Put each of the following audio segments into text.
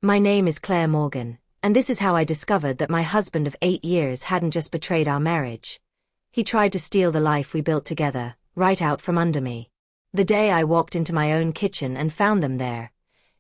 My name is Claire Morgan, and this is how I discovered that my husband of 8 years hadn't just betrayed our marriage. He tried to steal the life we built together, right out from under me. The day I walked into my own kitchen and found them there,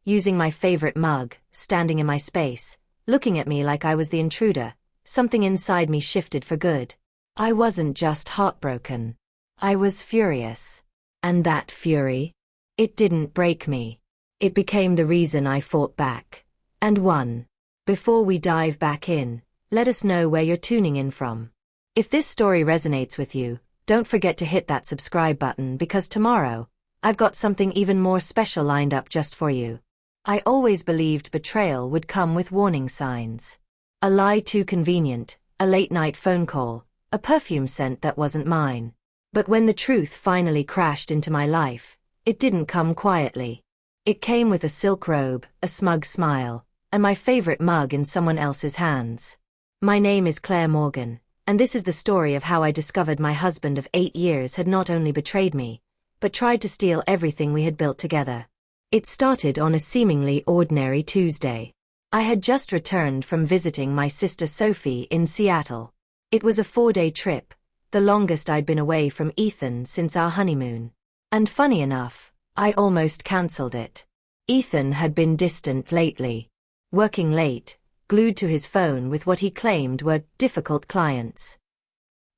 using my favorite mug, standing in my space, looking at me like I was the intruder, something inside me shifted for good. I wasn't just heartbroken. I was furious. And that fury, it didn't break me. It became the reason I fought back. And won. Before we dive back in, let us know where you're tuning in from. If this story resonates with you, don't forget to hit that subscribe button because tomorrow, I've got something even more special lined up just for you. I always believed betrayal would come with warning signs. A lie too convenient, a late-night phone call, a perfume scent that wasn't mine. But when the truth finally crashed into my life, it didn't come quietly. It came with a silk robe, a smug smile, and my favorite mug in someone else's hands. My name is Claire Morgan, and this is the story of how I discovered my husband of 8 years had not only betrayed me, but tried to steal everything we had built together. It started on a seemingly ordinary Tuesday. I had just returned from visiting my sister Sophie in Seattle. It was a 4-day trip, the longest I'd been away from Ethan since our honeymoon. And funny enough, I almost cancelled it. Ethan had been distant lately, working late, glued to his phone with what he claimed were difficult clients.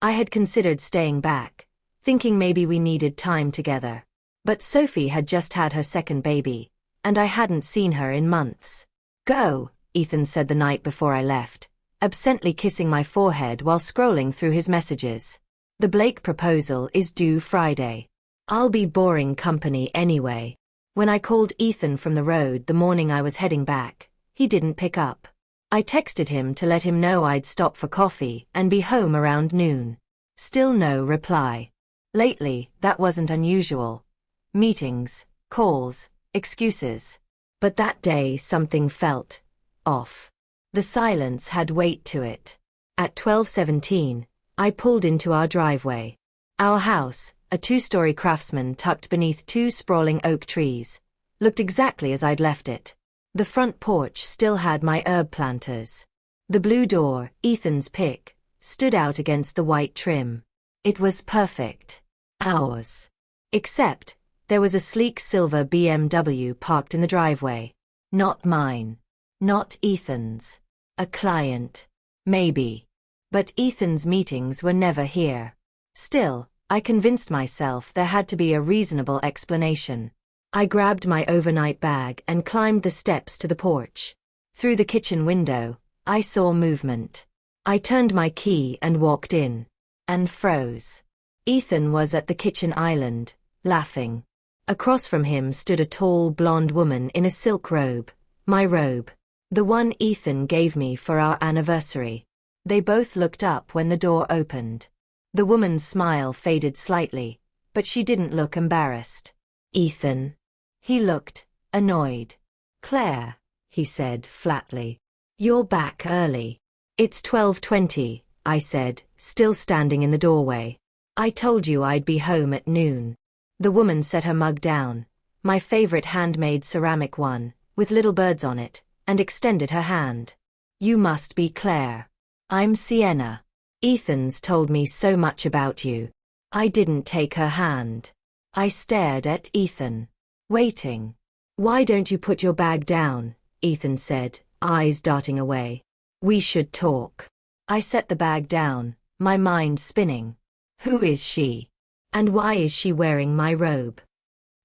I had considered staying back, thinking maybe we needed time together. But Sophie had just had her second baby, and I hadn't seen her in months. "Go," Ethan said the night before I left, absently kissing my forehead while scrolling through his messages. "The Blake proposal is due Friday. I'll be boring company anyway." When I called Ethan from the road the morning I was heading back, he didn't pick up. I texted him to let him know I'd stop for coffee and be home around noon. Still no reply. Lately, that wasn't unusual. Meetings, calls, excuses. But that day something felt off. The silence had weight to it. At 12:17, I pulled into our driveway. Our house, a 2-story craftsman tucked beneath 2 sprawling oak trees, looked exactly as I'd left it. The front porch still had my herb planters. The blue door, Ethan's pick, stood out against the white trim. It was perfect. Ours. Except, there was a sleek silver BMW parked in the driveway. Not mine. Not Ethan's. A client. Maybe. But Ethan's meetings were never here. Still, I convinced myself there had to be a reasonable explanation. I grabbed my overnight bag and climbed the steps to the porch. Through the kitchen window, I saw movement. I turned my key and walked in. And froze. Ethan was at the kitchen island, laughing. Across from him stood a tall blonde woman in a silk robe. My robe. The one Ethan gave me for our anniversary. They both looked up when the door opened. The woman's smile faded slightly, but she didn't look embarrassed. "Ethan." He looked annoyed. "Claire," he said flatly. "You're back early." "It's 12:20, I said, still standing in the doorway. "I told you I'd be home at noon." The woman set her mug down, my favorite handmade ceramic one, with little birds on it, and extended her hand. "You must be Claire. I'm Sienna. Ethan's told me so much about you." I didn't take her hand. I stared at Ethan, waiting. "Why don't you put your bag down?" Ethan said, eyes darting away. "We should talk." I set the bag down, my mind spinning. Who is she? And why is she wearing my robe?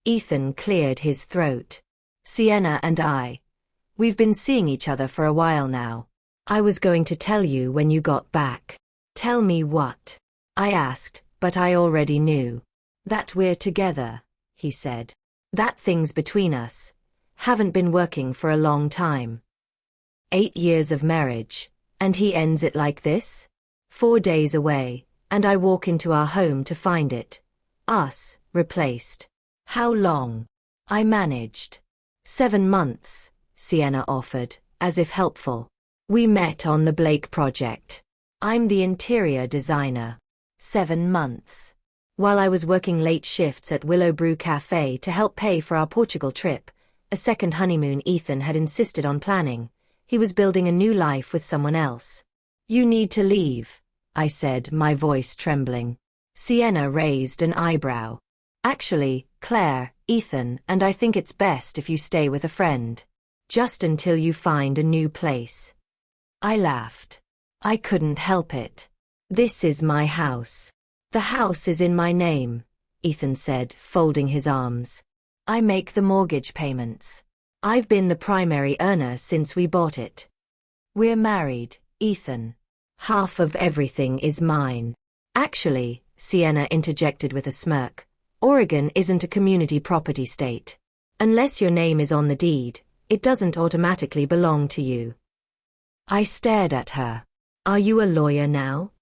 Ethan cleared his throat. "Sienna and we've been seeing each other for a while now. I was going to tell you when you got back." "Tell me what?" I asked, but I already knew. "That we're together," he said. "That things between us haven't been working for a long time. 8 years of marriage, and he ends it like this? 4 days away, and I walk into our home to find it. Us, replaced. How long?" I managed. 7 months, Sienna offered, as if helpful. "We met on the Blake project. I'm the interior designer." 7 months. While I was working late shifts at Willowbrew Cafe to help pay for our Portugal trip, a second honeymoon Ethan had insisted on planning. He was building a new life with someone else. You need to leave, I said, my voice trembling. Sienna raised an eyebrow. Actually, Claire, Ethan, and I think it's best if you stay with a friend. Just until you find a new place. I laughed. I couldn't help it. This is my house. The house is in my name, Ethan said, folding his arms. I make the mortgage payments. I've been the primary earner since we bought it. We're married, Ethan. Half of everything is mine. Actually, Sienna interjected with a smirk, Oregon isn't a community property state. Unless your name is on the deed, it doesn't automatically belong to you. I stared at her. Are you a lawyer now?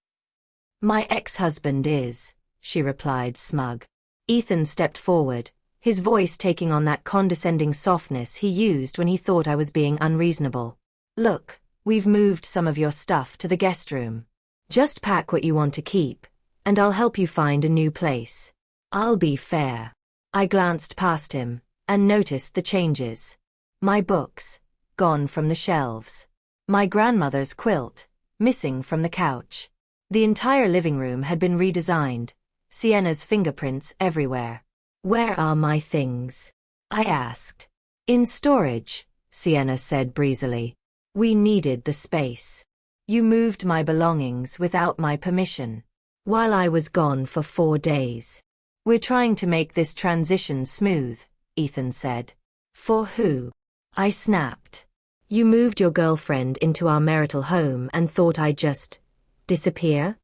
My ex-husband is, she replied, smug. Ethan stepped forward, his voice taking on that condescending softness he used when he thought I was being unreasonable. Look, we've moved some of your stuff to the guest room. Just pack what you want to keep, and I'll help you find a new place. I'll be fair. I glanced past him, and noticed the changes. My books, gone from the shelves. My grandmother's quilt, missing from the couch. The entire living room had been redesigned, Sienna's fingerprints everywhere. Where are my things? I asked. In storage, Sienna said breezily. We needed the space. You moved my belongings without my permission, while I was gone for 4 days. We're trying to make this transition smooth, Ethan said. For who? I snapped. You moved your girlfriend into our marital home and thought I'd just disappear?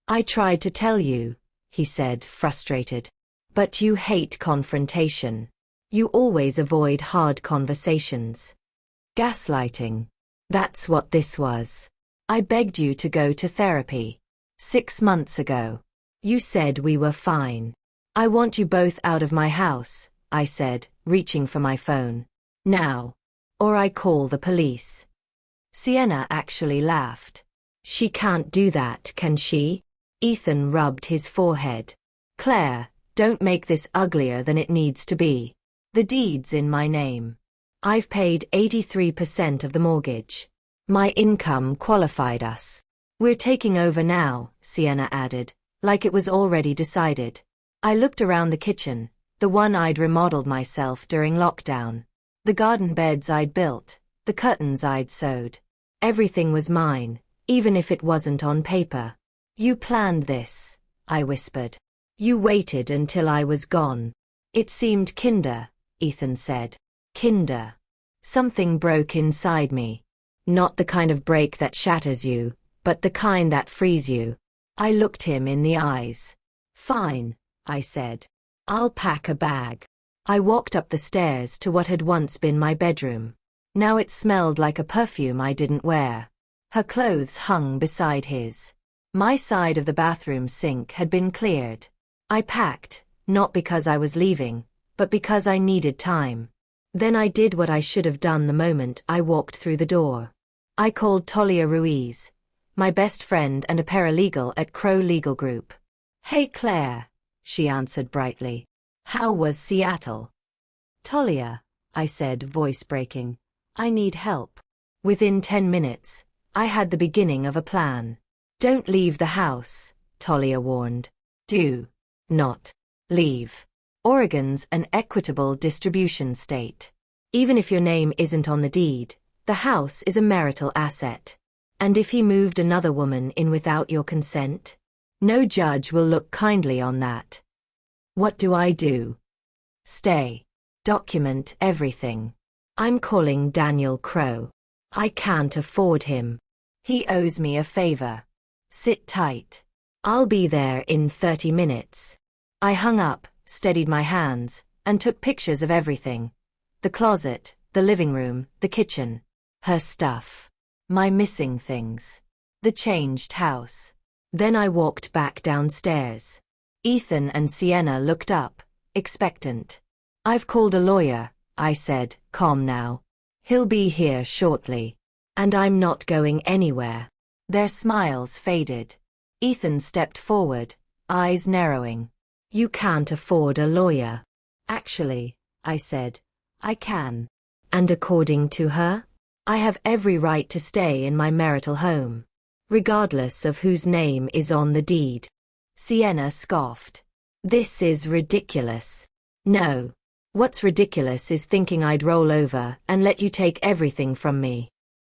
I tried to tell you, he said, frustrated. But you hate confrontation. You always avoid hard conversations. Gaslighting. That's what this was. I begged you to go to therapy. 6 months ago. You said we were fine. I want you both out of my house, I said, reaching for my phone. Now. Or I call the police. Sienna actually laughed. She can't do that, can she? Ethan rubbed his forehead. Claire, don't make this uglier than it needs to be. The deed's in my name. I've paid 83% of the mortgage. My income qualified us. We're taking over now, Sienna added, like it was already decided. I looked around the kitchen, the one I'd remodeled myself during lockdown. The garden beds I'd built, the curtains I'd sewed. Everything was mine, even if it wasn't on paper. You planned this, I whispered. You waited until I was gone. It seemed kinder, Ethan said. Kinder. Something broke inside me. Not the kind of break that shatters you, but the kind that frees you. I looked him in the eyes. Fine, I said. I'll pack a bag. I walked up the stairs to what had once been my bedroom. Now it smelled like a perfume I didn't wear. Her clothes hung beside his. My side of the bathroom sink had been cleared. I packed, not because I was leaving, but because I needed time. Then I did what I should have done the moment I walked through the door. I called Talia Ruiz, my best friend and a paralegal at Crow Legal Group. Hey Claire, she answered brightly. How was Seattle? Talia, I said, voice breaking. I need help. Within 10 minutes, I had the beginning of a plan. Don't leave the house, Talia warned. Do not leave. Oregon's an equitable distribution state. Even if your name isn't on the deed, the house is a marital asset. And if he moved another woman in without your consent, no judge will look kindly on that. What do I do? Stay. Document everything. I'm calling Daniel Crow. I can't afford him. He owes me a favor. Sit tight. I'll be there in 30 minutes. I hung up, steadied my hands, and took pictures of everything. The closet, the living room, the kitchen. Her stuff. My missing things. The changed house. Then I walked back downstairs. Ethan and Sienna looked up, expectant. I've called a lawyer, I said, calm now. He'll be here shortly. And I'm not going anywhere. Their smiles faded. Ethan stepped forward, eyes narrowing. You can't afford a lawyer. Actually, I said, I can. And according to her, I have every right to stay in my marital home, regardless of whose name is on the deed. Sienna scoffed. This is ridiculous. No. What's ridiculous is thinking I'd roll over and let you take everything from me.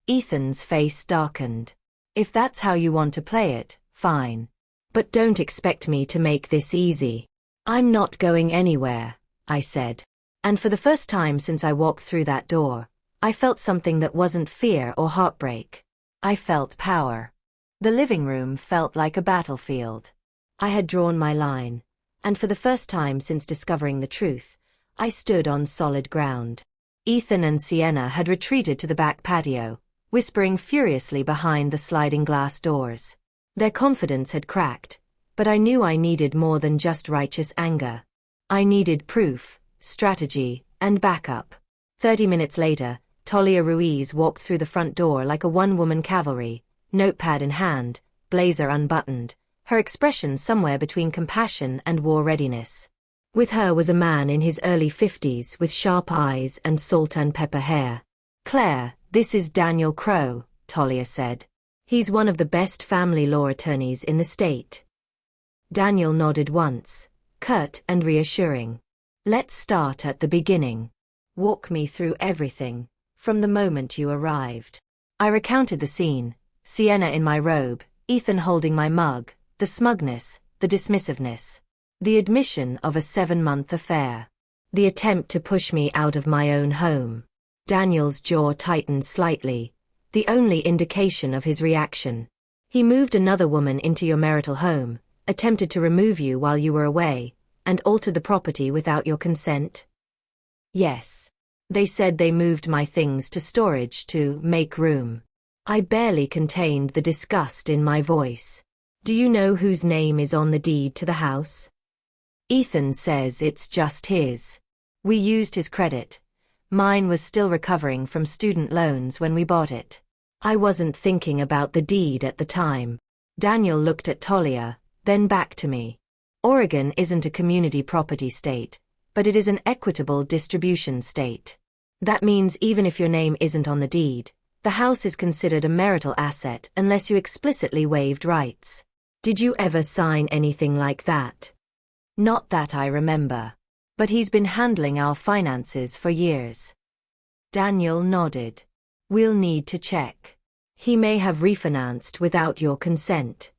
Ethan's face darkened. If that's how you want to play it, fine. But don't expect me to make this easy. I'm not going anywhere, I said. And for the first time since I walked through that door, I felt something that wasn't fear or heartbreak. I felt power. The living room felt like a battlefield. I had drawn my line, and for the first time since discovering the truth, I stood on solid ground. Ethan and Sienna had retreated to the back patio, whispering furiously behind the sliding glass doors. Their confidence had cracked, but I knew I needed more than just righteous anger. I needed proof, strategy, and backup. 30 minutes later, Talia Ruiz walked through the front door like a one-woman cavalry, notepad in hand, blazer unbuttoned, her expression somewhere between compassion and war readiness. With her was a man in his early 50s with sharp eyes and salt and pepper hair. "Claire, this is Daniel Crowe," Talia said. "He's one of the best family law attorneys in the state." Daniel nodded once, curt and reassuring. "Let's start at the beginning. Walk me through everything, from the moment you arrived." I recounted the scene, Sienna in my robe, Ethan holding my mug, the smugness, the dismissiveness. The admission of a 7-month affair. The attempt to push me out of my own home. Daniel's jaw tightened slightly, the only indication of his reaction. "He moved another woman into your marital home, attempted to remove you while you were away, and altered the property without your consent?" "Yes. They said they moved my things to storage to make room." I barely contained the disgust in my voice. "Do you know whose name is on the deed to the house?" "Ethan says it's just his. We used his credit. Mine was still recovering from student loans when we bought it. I wasn't thinking about the deed at the time." Daniel looked at Talia, then back to me. "Oregon isn't a community property state, but it is an equitable distribution state. That means even if your name isn't on the deed, the house is considered a marital asset unless you explicitly waived rights. Did you ever sign anything like that?" "Not that I remember. But he's been handling our finances for years." Daniel nodded. "We'll need to check. He may have refinanced without your consent."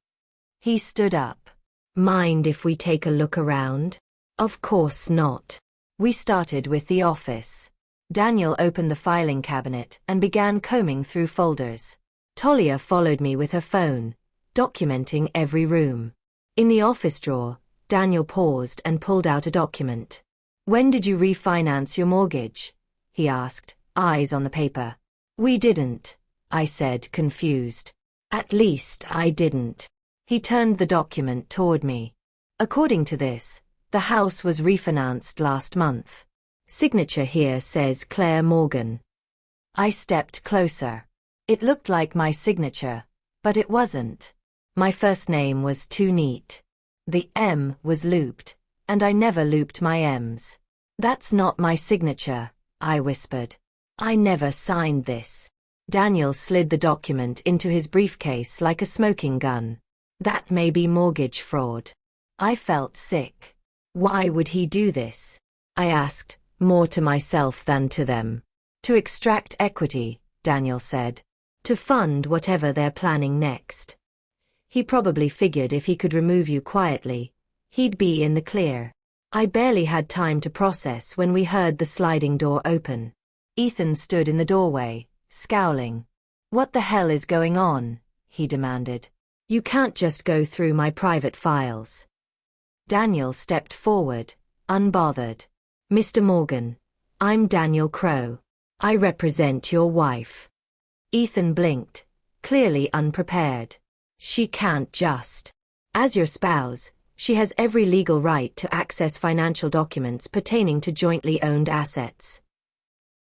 He stood up. "Mind if we take a look around?" "Of course not." We started with the office. Daniel opened the filing cabinet and began combing through folders. Talia followed me with her phone, documenting every room. In the office drawer, Daniel paused and pulled out a document. "When did you refinance your mortgage?" he asked, eyes on the paper. "We didn't," I said, confused. "At least I didn't." He turned the document toward me. "According to this, the house was refinanced last month. Signature here says Claire Morgan." I stepped closer. It looked like my signature, but it wasn't. My first name was too neat. The M was looped, and I never looped my M's. "That's not my signature," I whispered. "I never signed this." Daniel slid the document into his briefcase like a smoking gun. "That may be mortgage fraud." I felt sick. Why would he do this? I asked, more to myself than to them. "To extract equity," Daniel said. "To fund whatever they're planning next." He probably figured if he could remove you quietly, he'd be in the clear. I barely had time to process when we heard the sliding door open. Ethan stood in the doorway, scowling. "What the hell is going on?" he demanded. "You can't just go through my private files." Daniel stepped forward, unbothered. "Mr. Morgan, I'm Daniel Crowe. I represent your wife." Ethan blinked, clearly unprepared. "She can't just. As your spouse, she has every legal right to access financial documents pertaining to jointly owned assets."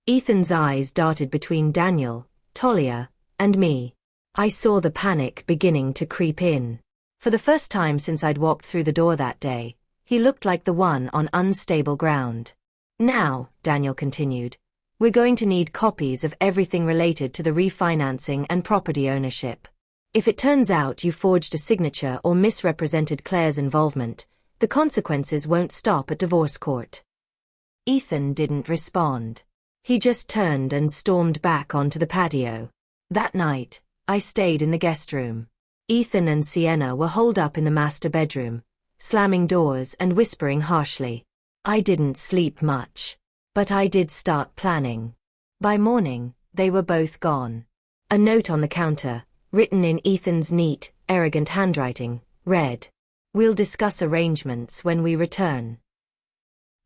Ethan's eyes darted between Daniel, Talia, and me. I saw the panic beginning to creep in. For the first time since I'd walked through the door that day, he looked like the one on unstable ground. Now, Daniel continued, we're going to need copies of everything related to the refinancing and property ownership. If it turns out you forged a signature or misrepresented Claire's involvement, the consequences won't stop at divorce court. Ethan didn't respond. He just turned and stormed back onto the patio. That night, I stayed in the guest room. Ethan and Sienna were holed up in the master bedroom, slamming doors and whispering harshly. I didn't sleep much, but I did start planning. By morning, they were both gone. A note on the counter, written in Ethan's neat, arrogant handwriting, read, "We'll discuss arrangements when we return."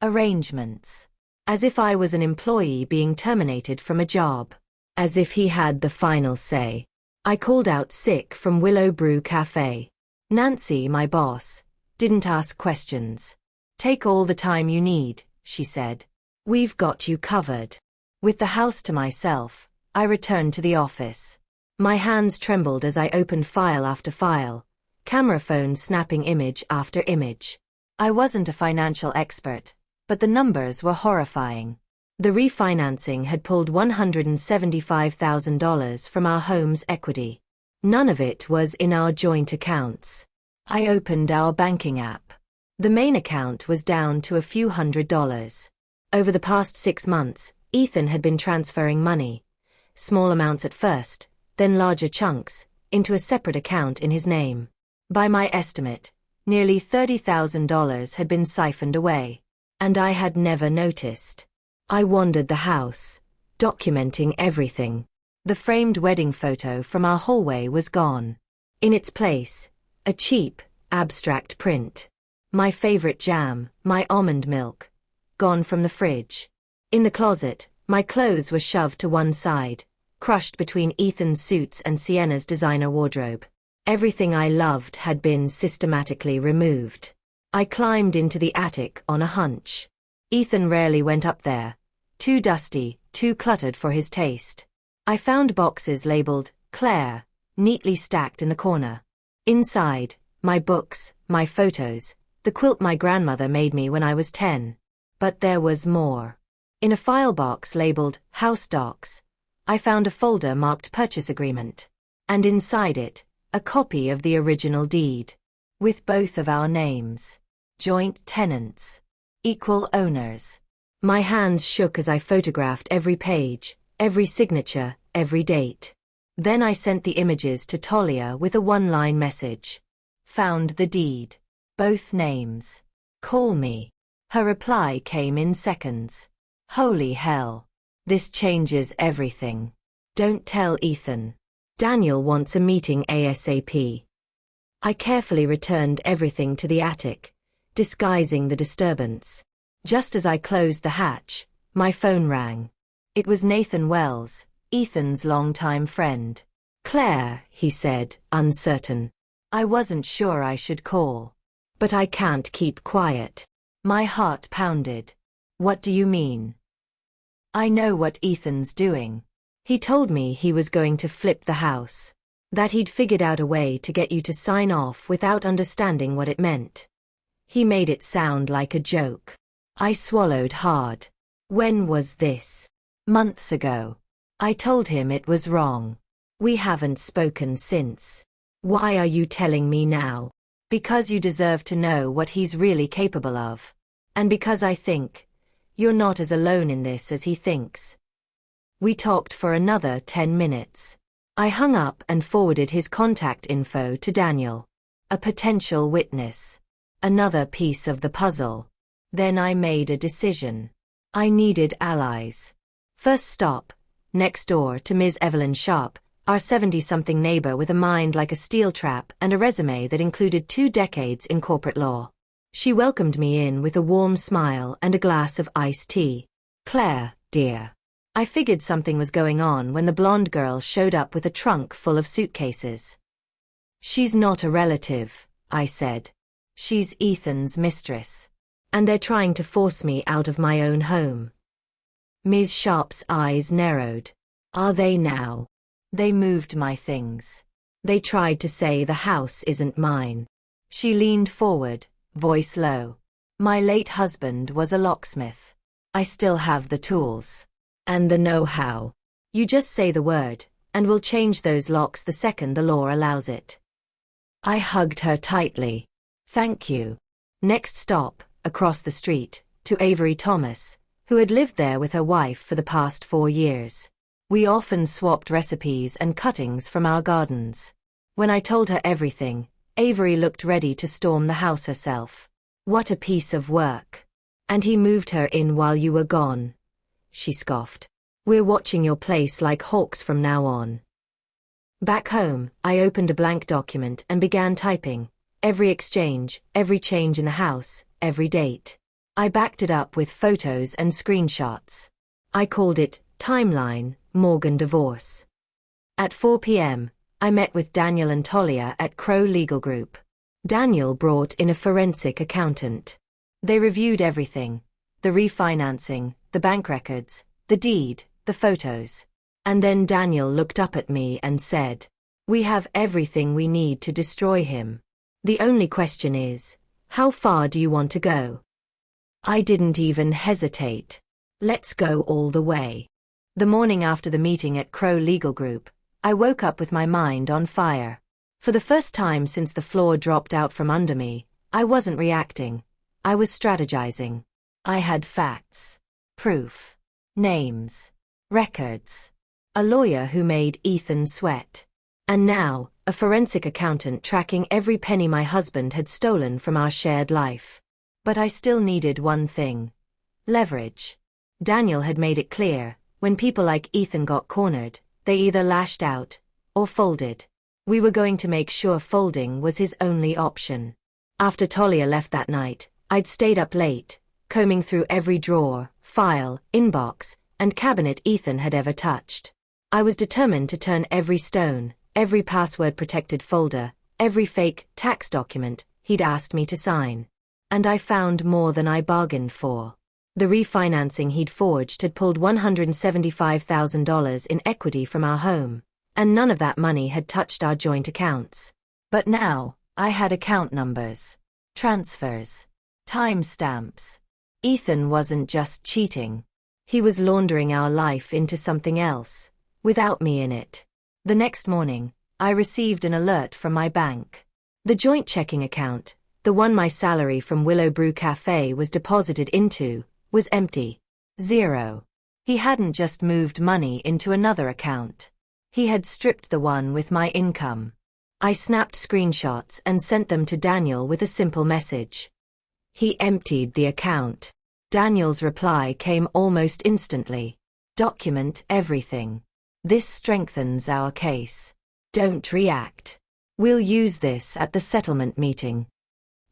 Arrangements. As if I was an employee being terminated from a job. As if he had the final say. I called out sick from Willow Brew Cafe. Nancy, my boss, didn't ask questions. "Take all the time you need," she said. "We've got you covered." With the house to myself, I returned to the office. My hands trembled as I opened file after file, camera phone snapping image after image. I wasn't a financial expert, but the numbers were horrifying. The refinancing had pulled $175,000 from our home's equity. None of it was in our joint accounts. I opened our banking app. The main account was down to a few $100s. Over the past 6 months, Ethan had been transferring money, small amounts at first, then larger chunks, into a separate account in his name. By my estimate, nearly $30,000 had been siphoned away. And I had never noticed. I wandered the house, documenting everything. The framed wedding photo from our hallway was gone. In its place, a cheap, abstract print. My favorite jam, my almond milk, gone from the fridge. In the closet, my clothes were shoved to one side, crushed between Ethan's suits and Sienna's designer wardrobe. Everything I loved had been systematically removed. I climbed into the attic on a hunch. Ethan rarely went up there. Too dusty, too cluttered for his taste. I found boxes labeled Claire, neatly stacked in the corner. Inside, my books, my photos, the quilt my grandmother made me when I was 10. But there was more. In a file box labeled House Docs, I found a folder marked Purchase Agreement. And inside it, a copy of the original deed. With both of our names. Joint tenants. Equal owners. My hands shook as I photographed every page, every signature, every date. Then I sent the images to Talia with a one-line message. Found the deed. Both names. Call me. Her reply came in seconds. Holy hell. This changes everything. Don't tell Ethan. Daniel wants a meeting ASAP. I carefully returned everything to the attic, disguising the disturbance. Just as I closed the hatch, my phone rang. It was Nathan Wells, Ethan's longtime friend. "Claire," he said, uncertain. I wasn't sure I should call. But I can't keep quiet. My heart pounded. What do you mean? I know what Ethan's doing. He told me he was going to flip the house. That he'd figured out a way to get you to sign off without understanding what it meant. He made it sound like a joke. I swallowed hard. When was this? Months ago. I told him it was wrong. We haven't spoken since. Why are you telling me now? Because you deserve to know what he's really capable of. And because I think you're not as alone in this as he thinks. We talked for another 10 minutes. I hung up and forwarded his contact info to Daniel. A potential witness. Another piece of the puzzle. Then I made a decision. I needed allies. First stop, next door to Ms. Evelyn Sharp, our 70-something neighbor with a mind like a steel trap and a resume that included 2 decades in corporate law. She welcomed me in with a warm smile and a glass of iced tea. "Claire, dear." I figured something was going on when the blonde girl showed up with a trunk full of suitcases. "She's not a relative," I said. "She's Ethan's mistress. And they're trying to force me out of my own home." Ms. Sharp's eyes narrowed. "Are they now?" "They moved my things. They tried to say the house isn't mine." She leaned forward, voice low. "My late husband was a locksmith. I still have the tools. And the know-how. You just say the word, and we'll change those locks the second the law allows it. I hugged her tightly. Thank you. Next stop, across the street, to Avery Thomas, who had lived there with her wife for the past 4 years. We often swapped recipes and cuttings from our gardens. When I told her everything, Avery looked ready to storm the house herself. What a piece of work. And he moved her in while you were gone. She scoffed. We're watching your place like hawks from now on. Back home, I opened a blank document and began typing. Every exchange, every change in the house, every date. I backed it up with photos and screenshots. I called it Timeline, Morgan Divorce. At 4 p.m., I met with Daniel and Talia at Crow Legal Group. Daniel brought in a forensic accountant. They reviewed everything. The refinancing, the bank records, the deed, the photos. And then Daniel looked up at me and said, "We have everything we need to destroy him. The only question is, how far do you want to go?" I didn't even hesitate. Let's go all the way. The morning after the meeting at Crow Legal Group, I woke up with my mind on fire. For the first time since the floor dropped out from under me, I wasn't reacting. I was strategizing. I had facts, proof, names, records. A lawyer who made Ethan sweat. And now, a forensic accountant tracking every penny my husband had stolen from our shared life. But I still needed one thing. Leverage. Daniel had made it clear, when people like Ethan got cornered, they either lashed out or folded. We were going to make sure folding was his only option. After Talia left that night, I'd stayed up late, combing through every drawer, file, inbox, and cabinet Ethan had ever touched. I was determined to turn every stone, every password-protected folder, every fake tax document he'd asked me to sign. And I found more than I bargained for. The refinancing he'd forged had pulled $175,000 in equity from our home, and none of that money had touched our joint accounts. But now, I had account numbers, transfers, timestamps. Ethan wasn't just cheating. He was laundering our life into something else, without me in it. The next morning, I received an alert from my bank. The joint checking account, the one my salary from Willow Brew Cafe was deposited into, was empty. 0. He hadn't just moved money into another account. He had stripped the one with my income. I snapped screenshots and sent them to Daniel with a simple message. He emptied the account. Daniel's reply came almost instantly. Document everything. This strengthens our case. Don't react. We'll use this at the settlement meeting.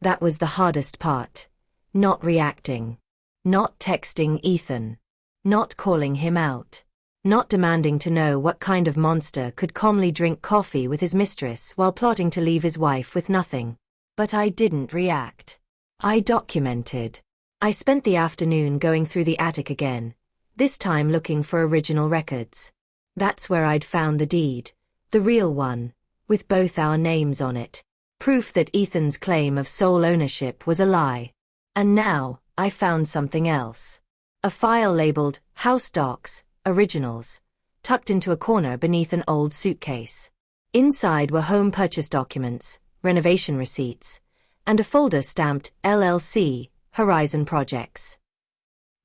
That was the hardest part. Not reacting. Not texting Ethan. Not calling him out. Not demanding to know what kind of monster could calmly drink coffee with his mistress while plotting to leave his wife with nothing. But I didn't react. I documented. I spent the afternoon going through the attic again, this time looking for original records. That's where I'd found the deed, the real one, with both our names on it. Proof that Ethan's claim of sole ownership was a lie. And now, I found something else. A file labeled House Docs, Originals, tucked into a corner beneath an old suitcase. Inside were home purchase documents, renovation receipts, and a folder stamped LLC, Horizon Projects.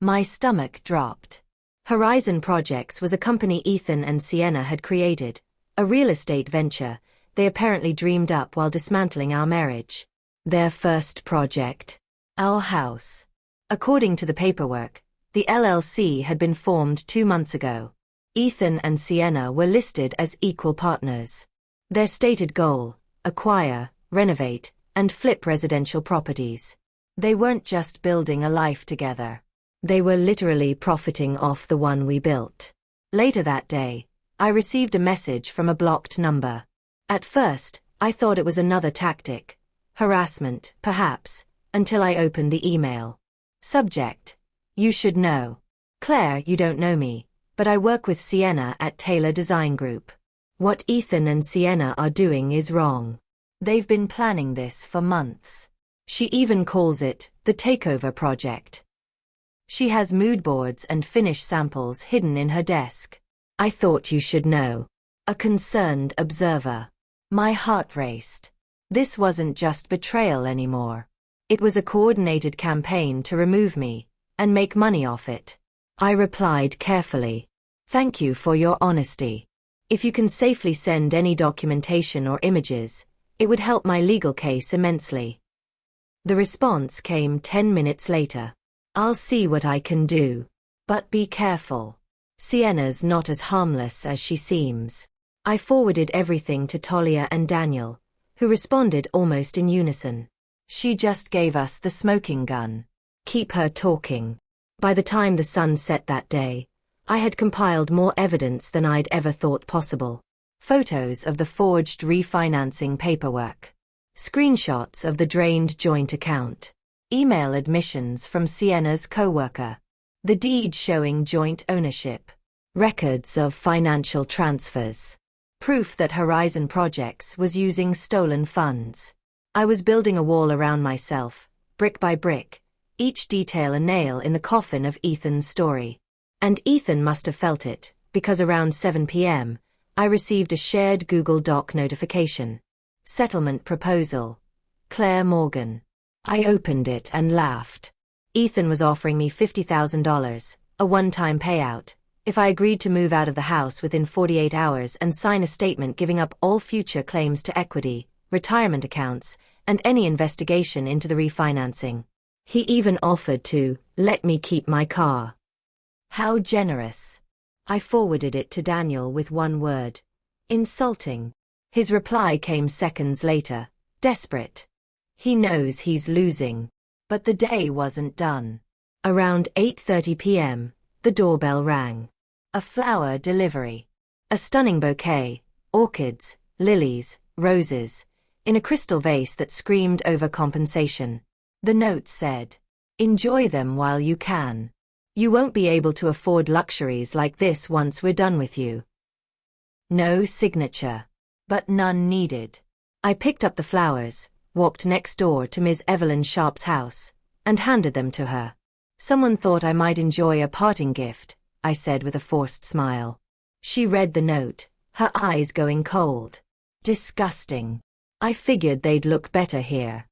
My stomach dropped. Horizon Projects was a company Ethan and Sienna had created, a real estate venture they apparently dreamed up while dismantling our marriage. Their first project. Our house. According to the paperwork, the LLC had been formed 2 months ago. Ethan and Sienna were listed as equal partners. Their stated goal: acquire, renovate, and flip residential properties. They weren't just building a life together. They were literally profiting off the one we built. Later that day, I received a message from a blocked number. At first, I thought it was another tactic. Harassment, perhaps, until I opened the email. Subject: You should know. Claire, you don't know me, but I work with Sienna at Taylor Design Group. What Ethan and Sienna are doing is wrong. They've been planning this for months. She even calls it the takeover project. She has mood boards and finish samples hidden in her desk. I thought you should know. A concerned observer. My heart raced. This wasn't just betrayal anymore. It was a coordinated campaign to remove me and make money off it. I replied carefully. Thank you for your honesty. If you can safely send any documentation or images, it would help my legal case immensely. The response came 10 minutes later. I'll see what I can do. But be careful. Sienna's not as harmless as she seems. I forwarded everything to Talia and Daniel, who responded almost in unison. She just gave us the smoking gun. Keep her talking. By the time the sun set that day, I had compiled more evidence than I'd ever thought possible. Photos of the forged refinancing paperwork. Screenshots of the drained joint account. Email admissions from Sienna's co-worker. The deed showing joint ownership. Records of financial transfers. Proof that Horizon Projects was using stolen funds. I was building a wall around myself, brick by brick, each detail a nail in the coffin of Ethan's story. And Ethan must have felt it, because around 7 p.m., I received a shared Google Doc notification. Settlement proposal. Claire Morgan. I opened it and laughed. Ethan was offering me $50,000, a one-time payout, if I agreed to move out of the house within 48 hours and sign a statement giving up all future claims to equity, retirement accounts, and any investigation into the refinancing. He even offered to let me keep my car. How generous. I forwarded it to Daniel with one word. Insulting. His reply came seconds later. Desperate. He knows he's losing. But the day wasn't done. Around 8:30 p.m., the doorbell rang. A flower delivery. A stunning bouquet, orchids, lilies, roses, in a crystal vase that screamed overcompensation. The note said, "Enjoy them while you can. You won't be able to afford luxuries like this once we're done with you." No signature. But none needed. I picked up the flowers, walked next door to Ms. Evelyn Sharp's house, and handed them to her. Someone thought I might enjoy a parting gift, I said with a forced smile. She read the note, her eyes going cold. Disgusting. I figured they'd look better here.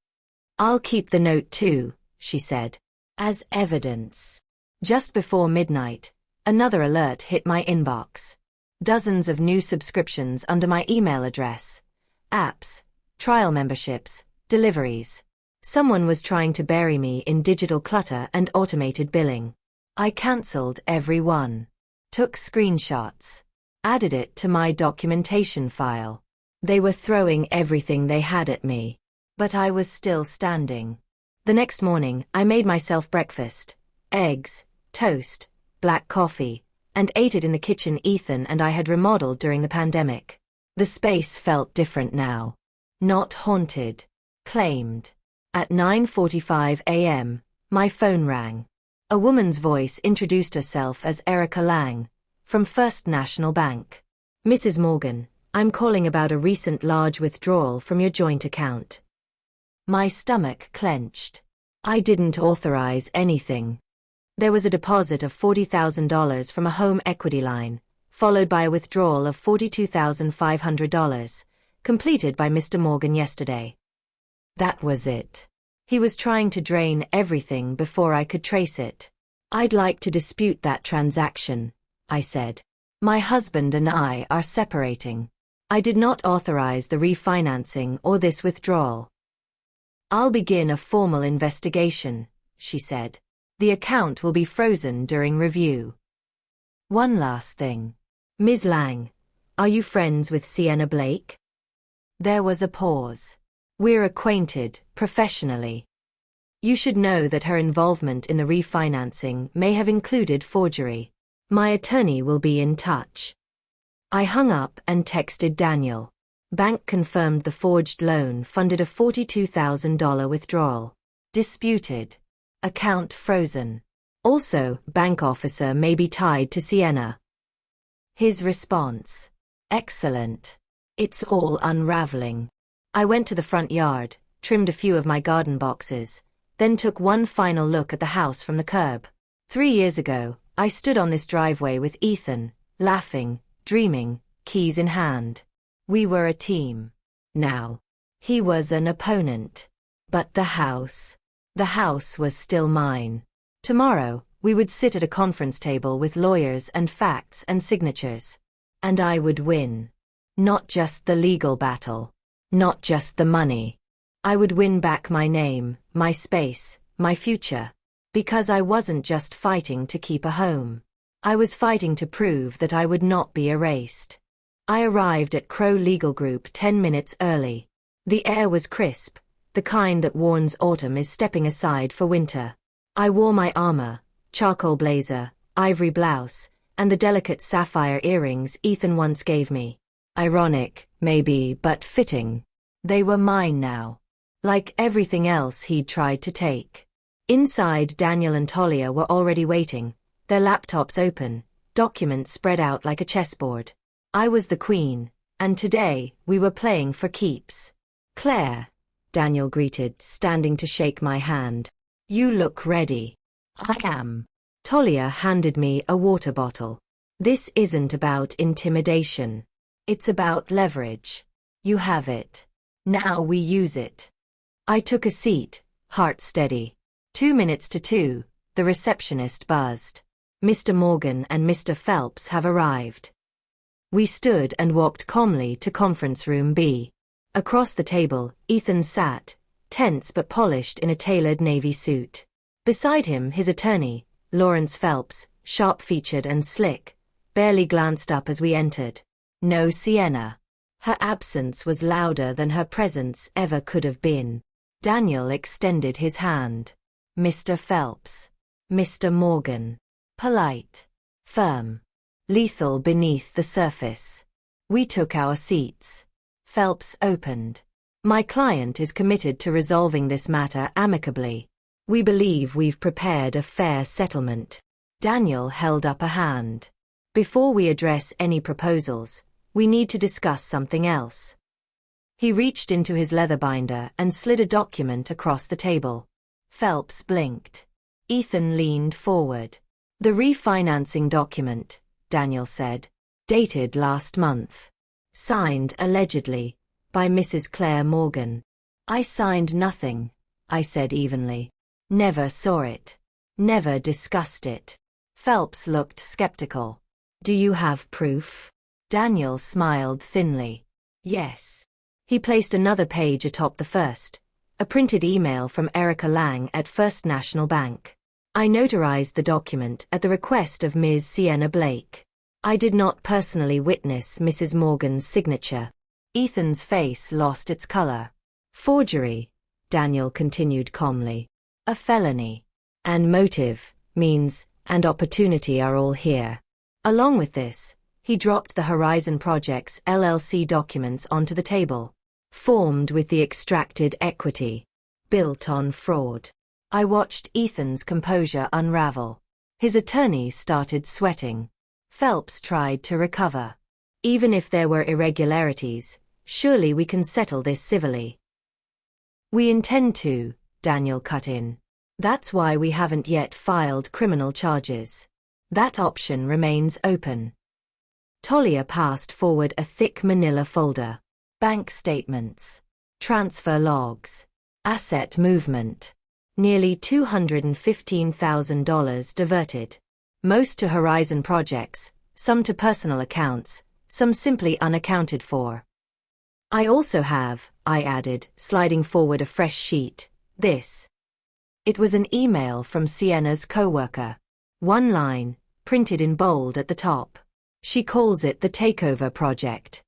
I'll keep the note too, she said, as evidence. Just before midnight, another alert hit my inbox. Dozens of new subscriptions under my email address. Apps, trial memberships, deliveries. Someone was trying to bury me in digital clutter and automated billing. I cancelled every one. Took screenshots. Added it to my documentation file. They were throwing everything they had at me. But I was still standing. The next morning, I made myself breakfast. Eggs, toast, black coffee, and ate it in the kitchen Ethan and I had remodeled during the pandemic. The space felt different now. Not haunted. Claimed. At 9:45 a.m., my phone rang. A woman's voice introduced herself as Erica Lang, from First National Bank. "Mrs. Morgan, I'm calling about a recent large withdrawal from your joint account." My stomach clenched. I didn't authorize anything. There was a deposit of $40,000 from a home equity line, followed by a withdrawal of $42,500, completed by Mr. Morgan yesterday. That was it. He was trying to drain everything before I could trace it. "I'd like to dispute that transaction," I said. "My husband and I are separating. I did not authorize the refinancing or this withdrawal." "I'll begin a formal investigation," she said. "The account will be frozen during review." "One last thing. Ms. Lang, are you friends with Sienna Blake?" There was a pause. "We're acquainted, professionally. You should know that her involvement in the refinancing may have included forgery. My attorney will be in touch." I hung up and texted Daniel. Bank confirmed the forged loan funded a $42,000 withdrawal. Disputed. Account frozen. Also, bank officer may be tied to Sienna. His response. "Excellent. It's all unraveling." I went to the front yard, trimmed a few of my garden boxes, then took one final look at the house from the curb. 3 years ago, I stood on this driveway with Ethan, laughing, dreaming, keys in hand. We were a team. Now, he was an opponent. But the house was still mine. Tomorrow, we would sit at a conference table with lawyers and facts and signatures. And I would win. Not just the legal battle. Not just the money. I would win back my name, my space, my future. Because I wasn't just fighting to keep a home. I was fighting to prove that I would not be erased. I arrived at Crow Legal Group 10 minutes early. The air was crisp, the kind that warns autumn is stepping aside for winter. I wore my armor, charcoal blazer, ivory blouse, and the delicate sapphire earrings Ethan once gave me. Ironic, maybe, but fitting. They were mine now. Like everything else he'd tried to take. Inside, Daniel and Talia were already waiting, their laptops open, documents spread out like a chessboard. I was the queen, and today, we were playing for keeps. "Claire," Daniel greeted, standing to shake my hand. "You look ready." "I am." Talia handed me a water bottle. "This isn't about intimidation. It's about leverage. You have it. Now we use it." I took a seat, heart steady. 2 minutes to 2, the receptionist buzzed. "Mr. Morgan and Mr. Phelps have arrived." We stood and walked calmly to conference room B. Across the table, Ethan sat, tense but polished in a tailored navy suit. Beside him, his attorney, Lawrence Phelps, sharp-featured and slick, barely glanced up as we entered. No Sienna. Her absence was louder than her presence ever could have been. Daniel extended his hand. "Mr. Phelps." "Mr. Morgan." Polite. Firm. Lethal beneath the surface. We took our seats. Phelps opened. "My client is committed to resolving this matter amicably. We believe we've prepared a fair settlement." Daniel held up a hand. "Before we address any proposals, we need to discuss something else." He reached into his leather binder and slid a document across the table. Phelps blinked. Ethan leaned forward. "The refinancing document," Daniel said. "Dated last month. Signed, allegedly, by Mrs. Claire Morgan." "I signed nothing," I said evenly. "Never saw it. Never discussed it." Phelps looked skeptical. "Do you have proof?" Daniel smiled thinly. "Yes." He placed another page atop the first, a printed email from Erica Lang at First National Bank. "I notarized the document at the request of Ms. Sienna Blake. I did not personally witness Mrs. Morgan's signature." Ethan's face lost its color. "Forgery," Daniel continued calmly. "A felony. And motive, means, and opportunity are all here. Along with this," he dropped the Horizon Projects LLC documents onto the table. "Formed with the extracted equity. Built on fraud." I watched Ethan's composure unravel. His attorney started sweating. Phelps tried to recover. "Even if there were irregularities, surely we can settle this civilly." "We intend to," Daniel cut in. "That's why we haven't yet filed criminal charges. That option remains open." Talia passed forward a thick manila folder. Bank statements. Transfer logs. Asset movement. Nearly $215,000 diverted. Most to Horizon Projects, some to personal accounts, some simply unaccounted for. "I also have," I added, sliding forward a fresh sheet, "this." It was an email from Sienna's coworker. One line, printed in bold at the top. She calls it the Takeover Project.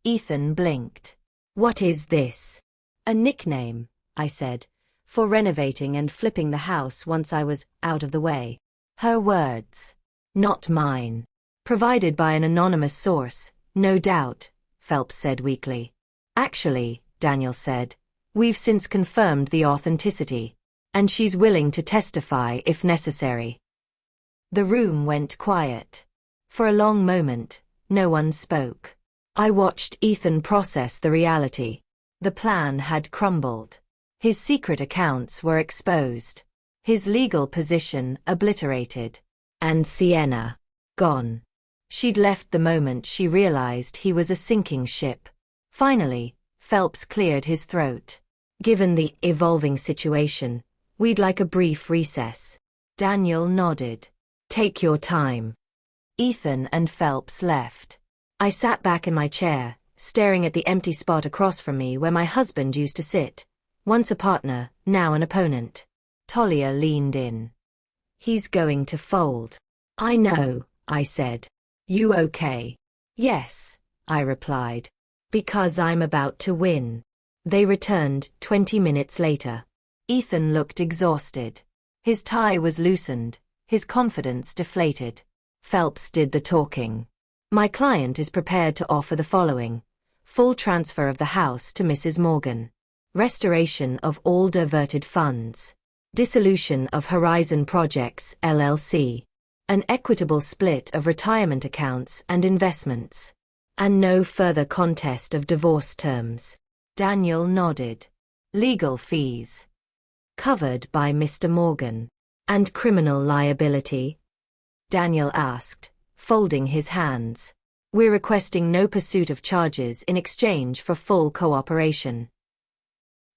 Ethan blinked. "What is this?" "A nickname," I said, "for renovating and flipping the house once I was out of the way." Her words. Not mine. "Provided by an anonymous source, no doubt," Phelps said weakly. "Actually," Daniel said, "we've since confirmed the authenticity. And she's willing to testify if necessary." The room went quiet. For a long moment, no one spoke. I watched Ethan process the reality. The plan had crumbled. His secret accounts were exposed. His legal position obliterated. And Sienna, gone. She'd left the moment she realized he was a sinking ship. Finally, Phelps cleared his throat. Given the evolving situation, we'd like a brief recess. Daniel nodded. Take your time. Ethan and Phelps left. I sat back in my chair, staring at the empty spot across from me where my husband used to sit. Once a partner, now an opponent. Talia leaned in. He's going to fold. I know, I said. You okay? Yes, I replied. Because I'm about to win. They returned 20 minutes later. Ethan looked exhausted. His tie was loosened, his confidence deflated. Phelps did the talking. My client is prepared to offer the following: full transfer of the house to Mrs. Morgan. Restoration of all diverted funds. Dissolution of Horizon Projects, LLC. An equitable split of retirement accounts and investments. And no further contest of divorce terms. Daniel nodded. Legal fees. Covered by Mr. Morgan. And criminal liability? Daniel asked, folding his hands. We're requesting no pursuit of charges in exchange for full cooperation.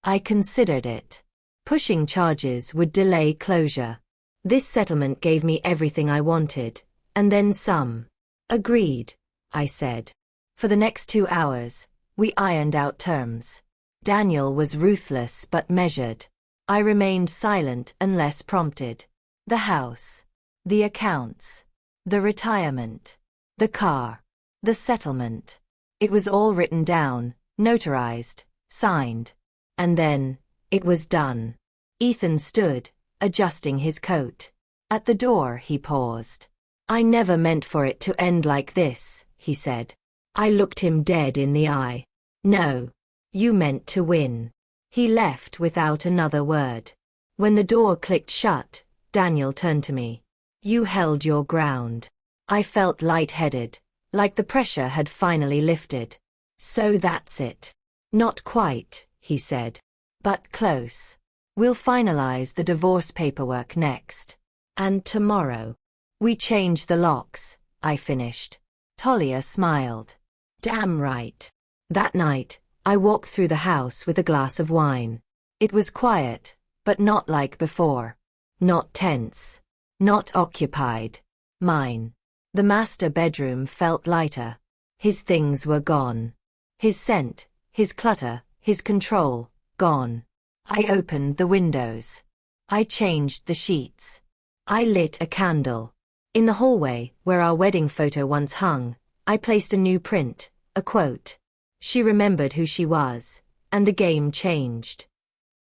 I considered it. Pushing charges would delay closure. This settlement gave me everything I wanted, and then some. Agreed, I said. For the next 2 hours, we ironed out terms. Daniel was ruthless but measured. I remained silent unless prompted. The house. The accounts. The retirement. The car. The settlement. It was all written down, notarized, signed. And then, it was done. Ethan stood, adjusting his coat. At the door he paused. I never meant for it to end like this, he said. I looked him dead in the eye. No. You meant to win. He left without another word. When the door clicked shut, Daniel turned to me. You held your ground. I felt lightheaded, like the pressure had finally lifted. So that's it. Not quite, he said. But close. We'll finalize the divorce paperwork next. And tomorrow. We change the locks, I finished. Talia smiled. Damn right. That night, I walked through the house with a glass of wine. It was quiet, but not like before. Not tense. Not occupied. Mine. The master bedroom felt lighter. His things were gone. His scent, his clutter, his control, gone. I opened the windows. I changed the sheets. I lit a candle. In the hallway, where our wedding photo once hung, I placed a new print, a quote. She remembered who she was, and the game changed.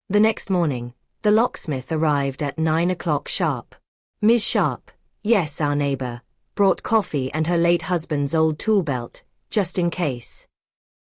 The next morning, the locksmith arrived at 9 o'clock sharp. Ms. Sharp, yes, our neighbor, brought coffee and her late husband's old tool belt, just in case.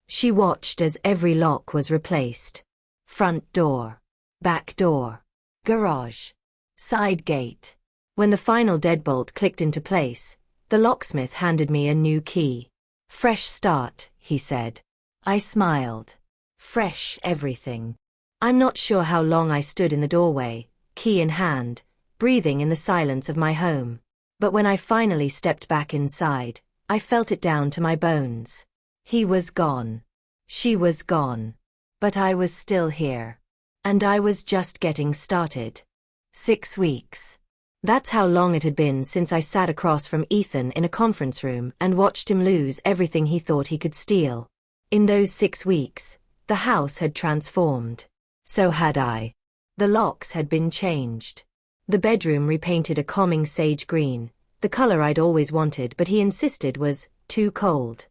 She watched as every lock was replaced. Front door. Back door. Garage. Side gate. When the final deadbolt clicked into place, the locksmith handed me a new key. Fresh start, he said. I smiled. Fresh everything. I'm not sure how long I stood in the doorway, key in hand, breathing in the silence of my home. But when I finally stepped back inside, I felt it down to my bones. He was gone. She was gone. But I was still here. And I was just getting started. 6 weeks. That's how long it had been since I sat across from Ethan in a conference room and watched him lose everything he thought he could steal. In those 6 weeks, the house had transformed. So had I. The locks had been changed. The bedroom repainted a calming sage green, the color I'd always wanted but he insisted was too cold.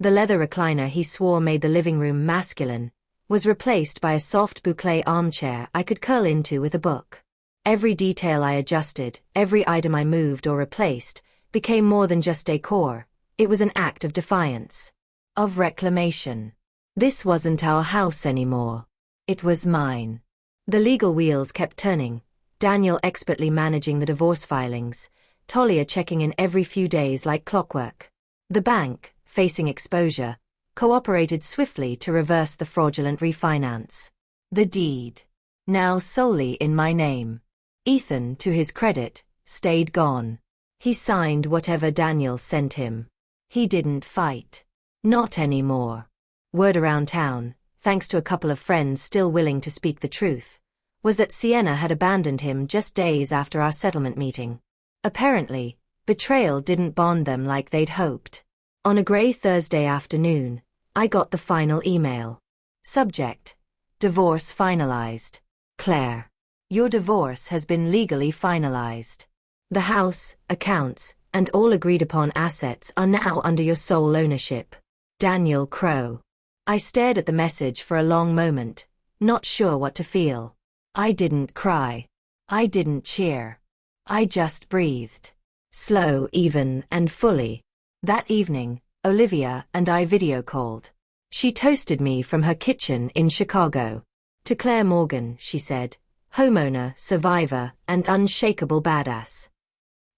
The leather recliner he swore made the living room masculine was replaced by a soft boucle armchair I could curl into with a book. Every detail I adjusted, every item I moved or replaced, became more than just decor. It was an act of defiance. Of reclamation. This wasn't our house anymore. It was mine. The legal wheels kept turning, Daniel expertly managing the divorce filings, Talia checking in every few days like clockwork. The bank, facing exposure, cooperated swiftly to reverse the fraudulent refinance. The deed. Now solely in my name. Ethan, to his credit, stayed gone. He signed whatever Daniel sent him. He didn't fight. Not anymore. Word around town, thanks to a couple of friends still willing to speak the truth, was that Sienna had abandoned him just days after our settlement meeting. Apparently, betrayal didn't bond them like they'd hoped. On a grey Thursday afternoon, I got the final email. Subject: Divorce finalized. Claire. Your divorce has been legally finalized. The house, accounts, and all agreed-upon assets are now under your sole ownership. Daniel Crowe. I stared at the message for a long moment, not sure what to feel. I didn't cry. I didn't cheer. I just breathed. Slow, even, and fully. That evening, Olivia and I video-called. She toasted me from her kitchen in Chicago. To Claire Morgan, she said, homeowner, survivor, and unshakable badass.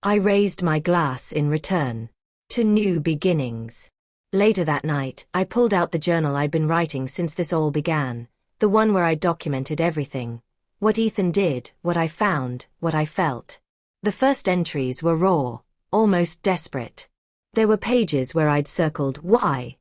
I raised my glass in return. To new beginnings. Later that night, I pulled out the journal I'd been writing since this all began, the one where I documented everything. What Ethan did, what I found, what I felt. The first entries were raw, almost desperate. There were pages where I'd circled why,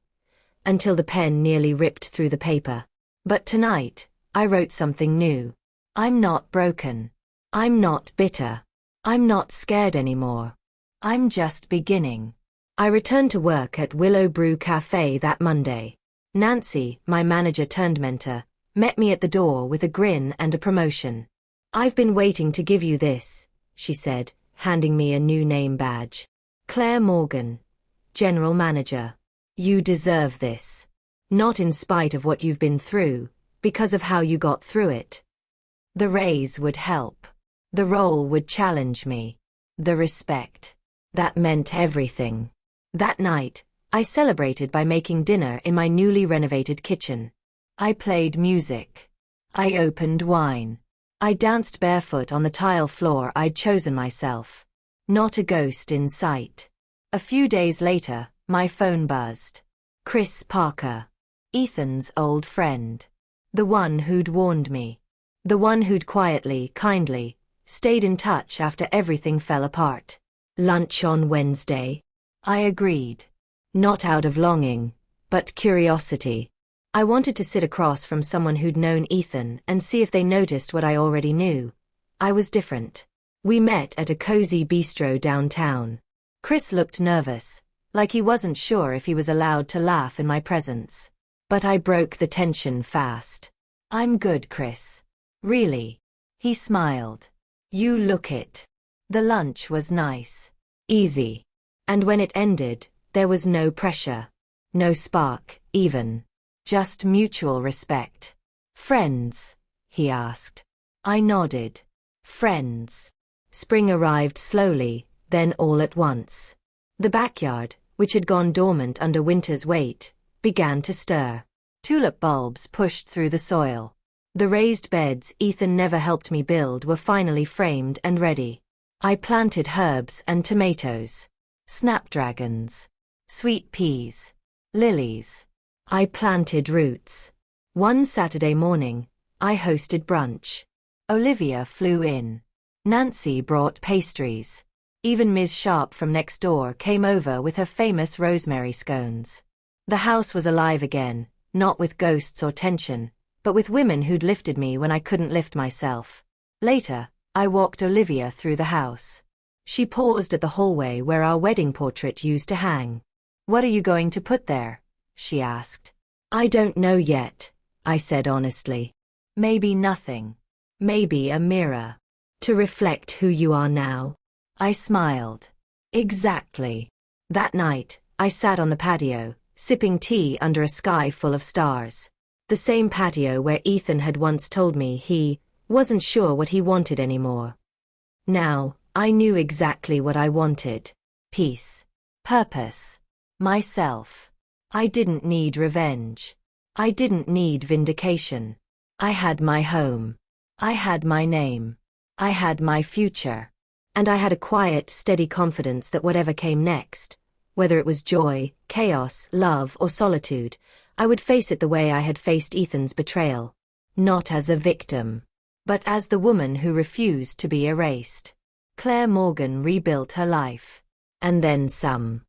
until the pen nearly ripped through the paper. But tonight, I wrote something new. I'm not broken. I'm not bitter. I'm not scared anymore. I'm just beginning. I returned to work at Willow Brew Cafe that Monday. Nancy, my manager-turned-mentor, met me at the door with a grin and a promotion. I've been waiting to give you this, she said, handing me a new name badge. Claire Morgan, General Manager. You deserve this. Not in spite of what you've been through, because of how you got through it. The raise would help. The role would challenge me. The respect. That meant everything. That night, I celebrated by making dinner in my newly renovated kitchen. I played music. I opened wine. I danced barefoot on the tile floor I'd chosen myself. Not a ghost in sight. A few days later, my phone buzzed. Chris Parker. Ethan's old friend. The one who'd warned me. The one who'd quietly, kindly, stayed in touch after everything fell apart. Lunch on Wednesday? I agreed. Not out of longing, but curiosity. I wanted to sit across from someone who'd known Ethan and see if they noticed what I already knew. I was different. We met at a cozy bistro downtown. Chris looked nervous, like he wasn't sure if he was allowed to laugh in my presence. But I broke the tension fast. I'm good, Chris. Really? He smiled. You look it. The lunch was nice. Easy. And when it ended, there was no pressure. No spark, even. Just mutual respect. Friends? He asked. I nodded. Friends. Spring arrived slowly, then all at once. The backyard, which had gone dormant under winter's weight, began to stir. Tulip bulbs pushed through the soil. The raised beds Ethan never helped me build were finally framed and ready. I planted herbs and tomatoes. Snapdragons. Sweet peas. Lilies. I planted roots. One Saturday morning, I hosted brunch. Olivia flew in. Nancy brought pastries. Even Ms. Sharp from next door came over with her famous rosemary scones. The house was alive again, not with ghosts or tension, but with women who'd lifted me when I couldn't lift myself. Later, I walked Olivia through the house. She paused at the hallway where our wedding portrait used to hang. What are you going to put there? She asked. I don't know yet, I said honestly. Maybe nothing. Maybe a mirror. To reflect who you are now. I smiled. Exactly. That night, I sat on the patio, sipping tea under a sky full of stars. The same patio where Ethan had once told me he wasn't sure what he wanted anymore. Now, I knew exactly what I wanted. Peace. Purpose. Myself. I didn't need revenge. I didn't need vindication. I had my home. I had my name. I had my future. And I had a quiet, steady confidence that whatever came next, whether it was joy, chaos, love, or solitude, I would face it the way I had faced Ethan's betrayal. Not as a victim. but as the woman who refused to be erased. Claire Morgan rebuilt her life. And then some.